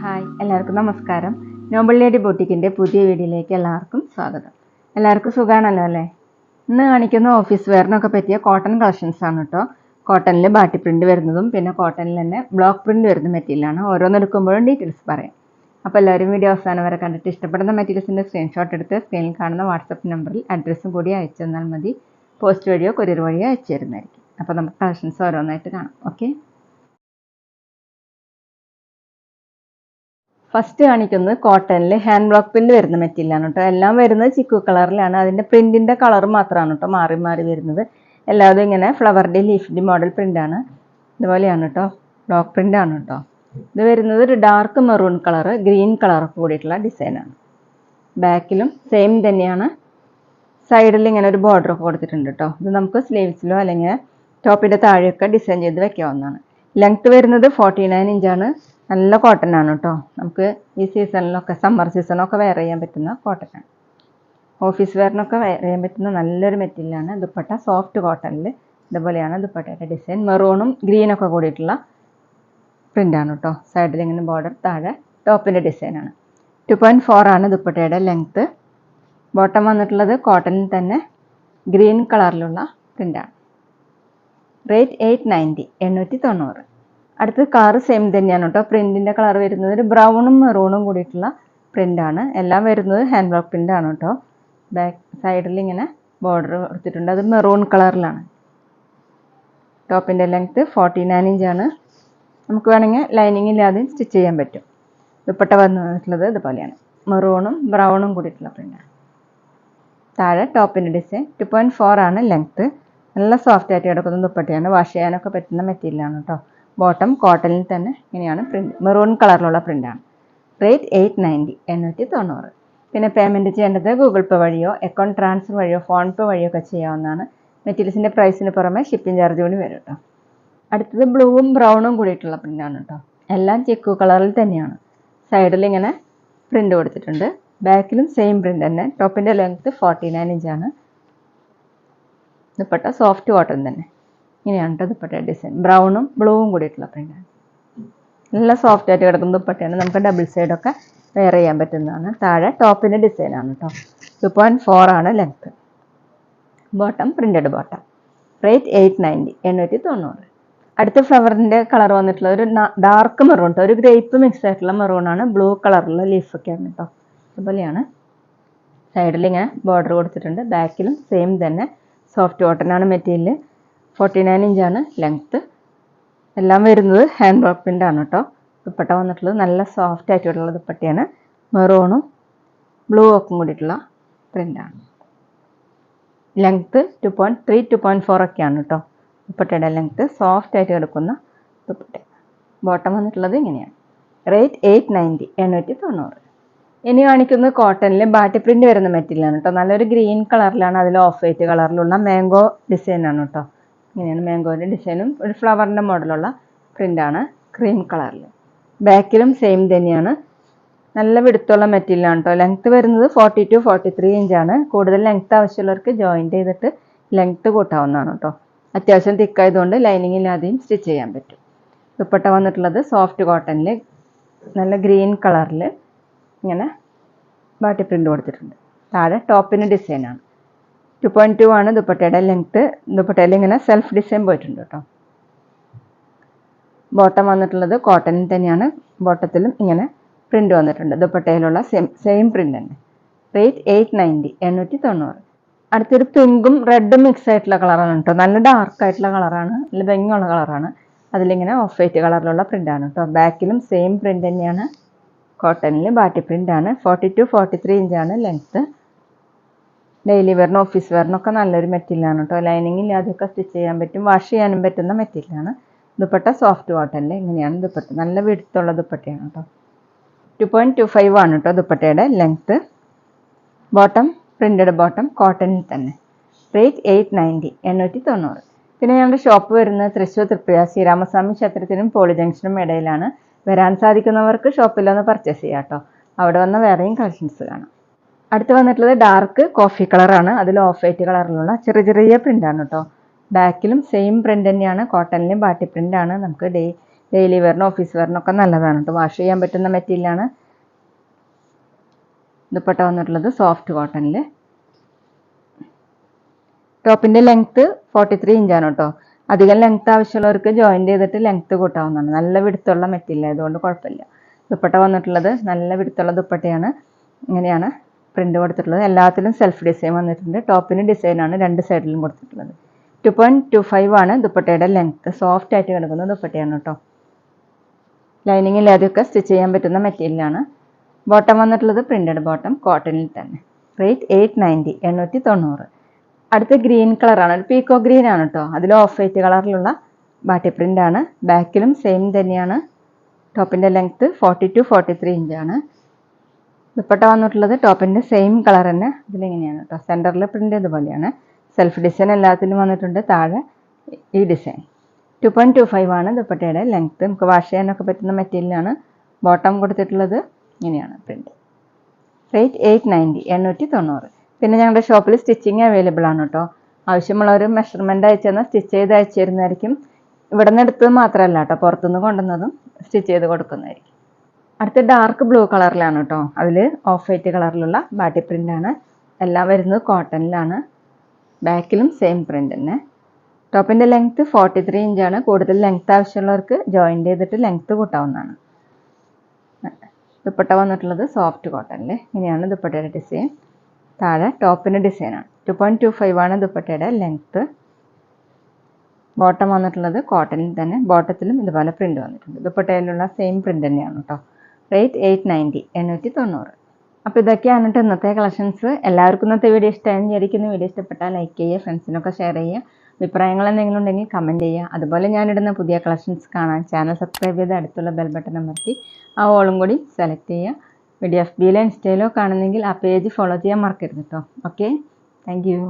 Hi, എല്ലാവർക്കും നമസ്കാരം. Nobel lady ബൊട്ടിക്കിൻ്റെ പുതിയ വീഡിയോയിലേക്ക് എല്ലാവർക്കും സ്വാഗതം. എല്ലാവർക്കും സുഖമാണല്ലോ അല്ലേ? ഇന്ന് കാണിക്കുന്ന ഓഫീസ് വെയറിനൊക്കെ പറ്റിയ കോട്ടൺ കളക്ഷൻസ് ആണ് കേട്ടോ. കോട്ടണിൽ ബാട്ടി പ്രിൻറ്റ് വരുന്നതും പിന്നെ കോട്ടണിൽ തന്നെ ബ്ലോക്ക് പ്രിൻറ്റ് വരുന്ന മെറ്റീരിയലാണ്. ഓരോന്നെടുക്കുമ്പോഴും ഡീറ്റെയിൽസ് പറയാം. അപ്പോൾ എല്ലാവരും വീഡിയോ അവസാനം വരെ കണ്ടിട്ട് ഇഷ്ടപ്പെടുന്ന മെറ്റീരിയൽസിൻ്റെ സ്ക്രീൻഷോട്ട് എടുത്ത് സ്ക്രീനിൽ കാണുന്ന വാട്സപ്പ് നമ്പറിൽ അഡ്രസ്സും കൂടി അയച്ചു തന്നാൽ മതി. പോസ്റ്റ് വഴിയോ കൊറിയർ വഴിയോ അയച്ചു തരുന്നതായിരിക്കും. അപ്പോൾ നമുക്ക് കളക്ഷൻസ് ഓരോന്നായിട്ട് കാണാം. ഓക്കെ, ഫസ്റ്റ് കാണിക്കുന്നത് കോട്ടണിൽ ഹാൻഡ് ബ്ലോക്ക് പ്രിന്റ് വരുന്ന മെറ്റീരിയലാണ് കേട്ടോ. എല്ലാം വരുന്നത് ചിക്കു കളറിലാണ്. അതിൻ്റെ പ്രിന്റിൻ്റെ കളർ മാത്രമാണ് കേട്ടോ മാറി മാറി വരുന്നത്. എല്ലാവരും ഇങ്ങനെ ഫ്ലവറിൻ്റെ ലീഫിൻ്റെ മോഡൽ പ്രിൻ്റാണ്. ഇതുപോലെയാണ് കേട്ടോ, ബ്ലോക്ക് പ്രിൻ്റ് ആണ് കേട്ടോ. ഇത് വരുന്നത് ഒരു ഡാർക്ക് മെറൂൺ കളർ ഗ്രീൻ കളറൊക്കെ കൂടിയിട്ടുള്ള ഡിസൈനാണ്. ബാക്കിലും സെയിം തന്നെയാണ്. സൈഡിൽ ഇങ്ങനെ ഒരു ബോർഡർ ഒക്കെ കൊടുത്തിട്ടുണ്ട് കേട്ടോ. ഇത് നമുക്ക് സ്ലീവ്സിലോ അല്ലെങ്കിൽ ടോപ്പിൻ്റെ താഴെയൊക്കെ ഡിസൈൻ ചെയ്ത് വെക്കാവുന്നതാണ്. ലെങ്ത്ത് വരുന്നത് 49 ഇഞ്ചാണ്. നല്ല കോട്ടൺ ആണ് കേട്ടോ. നമുക്ക് ഈ സീസണിലൊക്കെ സമ്മർ സീസണൊക്കെ വെയർ ചെയ്യാൻ പറ്റുന്ന കോട്ടൺ ആണ്. ഓഫീസ് വെയറിനൊക്കെ വെയർ ചെയ്യാൻ പറ്റുന്ന നല്ലൊരു മെറ്റീരിയലാണ്. ദുപ്പട്ട സോഫ്റ്റ് കോട്ടണിൽ ഇതുപോലെയാണ് ദുപ്പട്ടയുടെ ഡിസൈൻ. മെറൂണും ഗ്രീനൊക്കെ കൂടിയിട്ടുള്ള പ്രിൻ്റാണ് കേട്ടോ. സൈഡിൽ ഇങ്ങനെ ബോർഡർ, താഴെ ടോപ്പിൻ്റെ ഡിസൈനാണ്. 2.4 ആണ് ദുപ്പട്ടയുടെ ലെങ്ത്ത്. ബോട്ടം വന്നിട്ടുള്ളത് കോട്ടണിൽ തന്നെ ഗ്രീൻ കളറിലുള്ള പ്രിൻ്റാണ്. റേറ്റ് 890, 890. അടുത്ത കളർ സെയിം തന്നെയാണ് കേട്ടോ. പ്രിൻറ്റിൻ്റെ കളർ വരുന്നത് ഒരു ബ്രൗണും മെറൂണും കൂടിയിട്ടുള്ള പ്രിൻ്റാണ്. എല്ലാം വരുന്നത് ഹാൻഡ് വർക്ക് പ്രിൻ്റാണ് കേട്ടോ. ബാക്ക് സൈഡിൽ ഇങ്ങനെ ബോർഡർ കൊടുത്തിട്ടുണ്ട്. അത് മെറൂൺ കളറിലാണ്. ടോപ്പിൻ്റെ ലെങ്ത്ത് 49 ഇഞ്ചാണ്. നമുക്ക് വേണമെങ്കിൽ ലൈനിങ് ഇല്ലാതെയും സ്റ്റിച്ച് ചെയ്യാൻ പറ്റും. ദുപ്പട്ട വന്നിട്ടുള്ളത് ഇതുപോലെയാണ്. മെറൂണും ബ്രൗണും കൂടിയിട്ടുള്ള പ്രിൻ്റാണ്. താഴെ ടോപ്പിൻ്റെ ഡിസൈൻ. 2.4 ആണ് ലെങ്ത്ത്. നല്ല സോഫ്റ്റ് ആയിട്ട് കിടക്കുന്ന ദുപ്പട്ടയാണ്. വാഷ് ചെയ്യാനൊക്കെ പറ്റുന്ന മെറ്റീരിയലാണ് കേട്ടോ. ബോട്ടം കോട്ടണിൽ തന്നെ ഇങ്ങനെയാണ് പ്രിൻറ്റ്. മെറൂൺ കളറിലുള്ള പ്രിൻ്റാണ്. റേറ്റ് 890, 890. പിന്നെ പേയ്മെൻറ്റ് ചെയ്യേണ്ടത് ഗൂഗിൾ പേ വഴിയോ അക്കൗണ്ട് ട്രാൻസ്ഫർ വഴിയോ ഫോൺ പേ വഴിയോ ഒക്കെ ചെയ്യാവുന്നതാണ്. മെറ്റീരിയൽസിൻ്റെ പ്രൈസിന് പുറമെ ഷിപ്പിംഗ് ചാർജ് കൂടി വരും കേട്ടോ. അടുത്തത് ബ്ലൂവും ബ്രൗണും കൂടിയിട്ടുള്ള പ്രിൻ്റാണ് കേട്ടോ. എല്ലാം ചിക്കു കളറിൽ തന്നെയാണ്. സൈഡിൽ ഇങ്ങനെ പ്രിൻ്റ് കൊടുത്തിട്ടുണ്ട്. ബാക്കിലും സെയിം പ്രിൻ്റ് തന്നെ. ടോപ്പിൻ്റെ ലെങ്ത്ത് 49 ഇഞ്ചാണ്. ദുപ്പട്ട സോഫ്റ്റ് കോട്ടൺ തന്നെ. ഇങ്ങനെയാണ് കേട്ടോ ദുപ്പട്ടയുടെ ഡിസൈൻ. ബ്രൗണും ബ്ലൂവും കൂടിയിട്ടുള്ള പ്രിൻ്റാണ്. നല്ല സോഫ്റ്റ് ആയിട്ട് കിടക്കുന്ന ദുപ്പട്ടയാണ്. നമുക്ക് ഡബിൾ സൈഡൊക്കെ വെയർ ചെയ്യാൻ പറ്റുന്നതാണ്. താഴെ ടോപ്പിൻ്റെ ഡിസൈനാണ് കേട്ടോ. 2.4 ആണ് length. Bottom printed bottom. Rate 890, 890. അടുത്ത ഫ്ലവറിൻ്റെ കളർ വന്നിട്ടുള്ള ഒരു ഡാർക്ക് മെറൂൺ കേട്ടോ. ഒരു ഗ്രേപ്പ് മിക്സ് ആയിട്ടുള്ള മെറൂണാണ്. ബ്ലൂ കളറിലുള്ള ലീഫൊക്കെയാണ് കേട്ടോ. അതുപോലെയാണ്. സൈഡിൽ ഇങ്ങനെ ബോർഡർ കൊടുത്തിട്ടുണ്ട്. ബാക്കിലും സെയിം തന്നെ സോഫ്റ്റ് കോട്ടൺ ആണ് മെറ്റീരിയൽ. 49 ഇഞ്ചാണ് ലെങ്ത്ത്. എല്ലാം വരുന്നത് ഹാൻഡ് വർക്ക് പ്രിൻ്റാണ് കേട്ടോ. ദുപ്പട്ട വന്നിട്ടുള്ളത് നല്ല സോഫ്റ്റ് ആയിട്ടുള്ള ദുപ്പട്ടയാണ്. മെറൂണും ബ്ലൂ ഒക്കെ കൂടിയിട്ടുള്ള പ്രിൻ്റാണ്. ലെങ്ത്ത് 2.3, 2.4 ഒക്കെയാണ് കേട്ടോ. ദുപ്പട്ടയുടെ ലെങ്ത്ത് സോഫ്റ്റ് ആയിട്ട് കിടക്കുന്ന ദുപ്പട്ട. ബോട്ടം വന്നിട്ടുള്ളത് ഇങ്ങനെയാണ്. റേറ്റ് 890, 890. ഇനി കാണിക്കുന്നത് കോട്ടണിൽ ബാട്ടി പ്രിൻ്റ് വരുന്ന മെറ്റീരിയലാണ് കേട്ടോ. നല്ലൊരു ഗ്രീൻ കളറിലാണ്. അതിൽ ഓഫ് വൈറ്റ് കളറിലുള്ള മാംഗോ ഡിസൈനാണ് കേട്ടോ. ഇങ്ങനെയാണ് മാംഗോൻ്റെ ഡിസൈനും ഒരു ഫ്ലവറിൻ്റെ മോഡലുള്ള പ്രിൻ്റാണ് ക്രീം കളറിൽ. ബാക്കിലും സെയിം തന്നെയാണ്. നല്ല വിടുത്തുള്ള മെറ്റീരിയലാണ് കേട്ടോ. ലെങ്ത്ത് വരുന്നത് 42, 43 ഇഞ്ചാണ്. കൂടുതൽ ലെങ്ത്ത് ആവശ്യമുള്ളവർക്ക് ജോയിൻറ്റ് ചെയ്തിട്ട് ലെങ്ത്ത് കൂട്ടാവുന്നതാണ് കേട്ടോ. അത്യാവശ്യം തിക്കായതുകൊണ്ട് ലൈനിങ് ഇല്ലാതെയും സ്റ്റിച്ച് ചെയ്യാൻ പറ്റും. ദുപ്പട്ട വന്നിട്ടുള്ളത് സോഫ്റ്റ് കോട്ടണിൽ നല്ല ഗ്രീൻ കളറിൽ ഇങ്ങനെ ബാട്ടി പ്രിൻ്റ് കൊടുത്തിട്ടുണ്ട്. താഴെ ടോപ്പിന് ഡിസൈനാണ്. 2.2 ആണ് ദുപ്പട്ടയുടെ ലെങ്ത്ത്. ദുപ്പട്ടയിൽ ഇങ്ങനെ സെൽഫ് ഡിസൈൻ പോയിട്ടുണ്ട് കേട്ടോ. ബോട്ടം വന്നിട്ടുള്ളത് കോട്ടണിൽ തന്നെയാണ്. ബോട്ടത്തിലും ഇങ്ങനെ പ്രിൻ്റ് വന്നിട്ടുണ്ട്. ദുപ്പട്ടയിലുള്ള സെയിം പ്രിൻ്റ് തന്നെ. റേറ്റ് 890, 890. അടുത്തൊരു പിങ്കും റെഡും മിക്സ് ആയിട്ടുള്ള കളറാണ് കേട്ടോ. നല്ല ഡാർക്ക് ആയിട്ടുള്ള കളറാണ്. നല്ല ഭംഗിയുള്ള കളറാണ്. അതിലിങ്ങനെ ഓഫ് വൈറ്റ് കളറിലുള്ള പ്രിൻ്റാണ് കേട്ടോ. ബാക്കിലും സെയിം പ്രിൻ്റ് തന്നെയാണ്. കോട്ടണിൽ ബാട്ടി പ്രിൻ്റാണ്. 42, 43 ഇഞ്ചാണ് ലെങ്ത്ത്. ഡെയിലി വെയറിനും ഓഫീസ് വെയറിനൊക്കെ നല്ലൊരു മെറ്റീരിയലാണ് കേട്ടോ. ലൈനിങ് ഇല്ലാതെയൊക്കെ സ്റ്റിച്ച് ചെയ്യാൻ പറ്റും. വാഷ് ചെയ്യാനും പറ്റുന്ന മെറ്റീരിയലാണ്. ദുപ്പട്ട സോഫ്റ്റ് കോട്ടണിൽ ഇങ്ങനെയാണ് ദുപ്പട്ട. നല്ല വിടുത്തുള്ള ദുപ്പട്ടയാണ് കേട്ടോ. 2.25 ആണ് കേട്ടോ ദുപ്പട്ടയുടെ ലെങ്ത്ത്. ബോട്ടം പ്രിൻ്റഡ് ബോട്ടം കോട്ടണിൽ തന്നെ. റേറ്റ് 890, 890. പിന്നെ ഞങ്ങളുടെ ഷോപ്പ് വരുന്നത് തൃശ്ശൂർ തൃപ്പുഴ ശ്രീരാമസ്വാമി ക്ഷേത്രത്തിനും പോളി ജംഗ്ഷനും ഇടയിലാണ്. വരാൻ സാധിക്കുന്നവർക്ക് ഷോപ്പിലൊന്ന് പർച്ചേസ് ചെയ്യാം കേട്ടോ. അവിടെ വന്ന് വേറെയും കളക്ഷൻസ് കാണാം. അടുത്ത് വന്നിട്ടുള്ളത് ഡാർക്ക് കോഫി കളറാണ്. അതിൽ ഓഫ് വൈറ്റ് കളറിലുള്ള ചെറിയ ചെറിയ പ്രിൻ്റാണ് കേട്ടോ. ബാക്കിലും സെയിം പ്രിൻ്റ് തന്നെയാണ്. കോട്ടണിൽ ബാട്ടി പ്രിൻ്റാണ്. നമുക്ക് ഡെയിലി വെയറിനും ഓഫീസ് വെയറിനൊക്കെ നല്ലതാണ് കേട്ടോ. വാഷ് ചെയ്യാൻ പറ്റുന്ന മെറ്റീരിയലാണ്. ദുപ്പട്ട വന്നിട്ടുള്ളത് സോഫ്റ്റ് കോട്ടണിൽ. ടോപ്പിൻ്റെ ലെങ്ത്ത് 43 ഇഞ്ചാണ് കേട്ടോ. അധികം ലെങ്ത്ത് ആവശ്യമുള്ളവർക്ക് ജോയിൻ്റ് ചെയ്തിട്ട് ലെങ്ത്ത് കൂട്ടാവുന്നതാണ്. നല്ല വിടുത്തുള്ള മെറ്റീരിയൽ ആയതുകൊണ്ട് കുഴപ്പമില്ല. ദുപ്പട്ട വന്നിട്ടുള്ളത് നല്ല വിടുത്തുള്ള ദുപ്പട്ടയാണ്. ഇങ്ങനെയാണ് പ്രിൻ്റ് കൊടുത്തിട്ടുള്ളത്. എല്ലാത്തിലും സെൽഫ് ഡിസൈൻ വന്നിട്ടുണ്ട്. ടോപ്പിന് ഡിസൈനാണ് രണ്ട് സൈഡിലും കൊടുത്തിട്ടുള്ളത്. 2.25 ആണ് ദുപ്പട്ടയുടെ ലെങ്ത്ത്. സോഫ്റ്റ് ആയിട്ട് കിടക്കുന്ന ദുപ്പട്ടയാണ് കേട്ടോ. ലൈനിങ് ഇല്ലാതെയൊക്കെ സ്റ്റിച്ച് ചെയ്യാൻ പറ്റുന്ന മെറ്റീരിയലാണ്. ബോട്ടം വന്നിട്ടുള്ളത് പ്രിൻ്റഡ് ബോട്ടം കോട്ടണിൽ തന്നെ. റേറ്റ് 890 890. അടുത്ത ഗ്രീൻ കളറാണ്. ഒരു പീക്കോ ഗ്രീൻ ആണ് കേട്ടോ. അതിൽ ഓഫ് വൈറ്റ് കളറിലുള്ള ബാട്ടി പ്രിൻ്റാണ്. ബാക്കിലും സെയിം തന്നെയാണ്. ടോപ്പിൻ്റെ ലെങ്ത്ത് 42-43 ഇഞ്ചാണ്. ദുപ്പട്ട വന്നിട്ടുള്ളത് ടോപ്പിൻ്റെ സെയിം കളർ തന്നെ. ഇതിലിങ്ങനെയാണ് കേട്ടോ. സെൻറ്ററിൽ പ്രിൻ്റ് ഇതുപോലെയാണ്. സെൽഫ് ഡിസൈൻ എല്ലാത്തിലും വന്നിട്ടുണ്ട്. താഴെ ഈ ഡിസൈൻ. 2.25 ആണ് ദുപ്പട്ടയുടെ ലെങ്ത്ത്. നമുക്ക് വാഷ് ചെയ്യാനൊക്കെ പറ്റുന്ന മെറ്റീരിയലാണ്. ബോട്ടം കൊടുത്തിട്ടുള്ളത് ഇങ്ങനെയാണ് പ്രിൻ്റ്. റേറ്റ് 890 890. പിന്നെ ഞങ്ങളുടെ ഷോപ്പിൽ സ്റ്റിച്ചിങ് അവൈലബിൾ ആണ് കേട്ടോ. ആവശ്യമുള്ളവർ മെഷർമെൻറ്റ് അയച്ചു തന്നാൽ സ്റ്റിച്ച് ചെയ്ത് അയച്ചു തരുന്നതായിരിക്കും. ഇവിടെ നിന്ന് എടുത്തത് മാത്രമല്ല കേട്ടോ, പുറത്തുനിന്ന് കൊണ്ടുവന്നതും സ്റ്റിച്ച് ചെയ്ത് കൊടുക്കുന്നതായിരിക്കും. അടുത്ത ഡാർക്ക് ബ്ലൂ കളറിലാണ് കേട്ടോ. അതിൽ ഓഫ് വൈറ്റ് കളറിലുള്ള ബാട്ടി പ്രിൻ്റാണ്. എല്ലാം വരുന്നത് കോട്ടണിലാണ്. ബാക്കിലും സെയിം പ്രിൻ്റ് തന്നെ. ടോപ്പിൻ്റെ ലെങ്ത്ത് 43 ഇഞ്ചാണ്. കൂടുതൽ ലെങ്ത്ത് ആവശ്യമുള്ളവർക്ക് ജോയിൻ്റ് ചെയ്തിട്ട് ലെങ്ത്ത് കൂട്ടാവുന്നതാണ്. ദുപ്പട്ട വന്നിട്ടുള്ളത് സോഫ്റ്റ് കോട്ടണിൽ. ഇങ്ങനെയാണ് ദുപ്പട്ടയുടെ ഡിസൈൻ. താഴെ ടോപ്പിൻ്റെ ഡിസൈനാണ്. 2.25 ആണ് ദുപ്പട്ടയുടെ ലെങ്ത്ത്. ബോട്ടം വന്നിട്ടുള്ളത് കോട്ടണിൽ തന്നെ. ബോട്ടത്തിലും ഇതുപോലെ പ്രിൻ്റ് വന്നിട്ടുണ്ട്. ദുപ്പട്ടയിലുള്ള സെയിം പ്രിൻ്റ് തന്നെയാണ് കേട്ടോ. റേറ്റ് 890 890. അപ്പോൾ ഇതൊക്കെയാണ് കേട്ടോ ഇന്നത്തെ കളക്ഷൻസ്. എല്ലാവർക്കും ഇന്നത്തെ വീഡിയോ ഇഷ്ടമായെന്ന് വിചാരിക്കുന്നു. വീഡിയോ ഇഷ്ടപ്പെട്ടാൽ ലൈക്ക് ചെയ്യുക, ഫ്രണ്ട്സിനൊക്കെ ഷെയർ ചെയ്യുക. അഭിപ്രായങ്ങൾ എന്തെങ്കിലും ഉണ്ടെങ്കിൽ കമൻറ്റ് ചെയ്യുക. അതുപോലെ ഞാനിടുന്ന പുതിയ കളക്ഷൻസ് കാണാൻ ചാനൽ സബ്സ്ക്രൈബ് ചെയ്ത് അടുത്തുള്ള ബെൽ ബട്ടൺ അമർത്തി ആ ഓളും കൂടി സെലക്ട് ചെയ്യുക. വീഡിയോ FBയിലോ ഇൻസ്റ്റയിലോ കാണുന്നെങ്കിൽ ആ പേജ് ഫോളോ ചെയ്യാൻ മറക്കരുത് കേട്ടോ. Okay, thank you.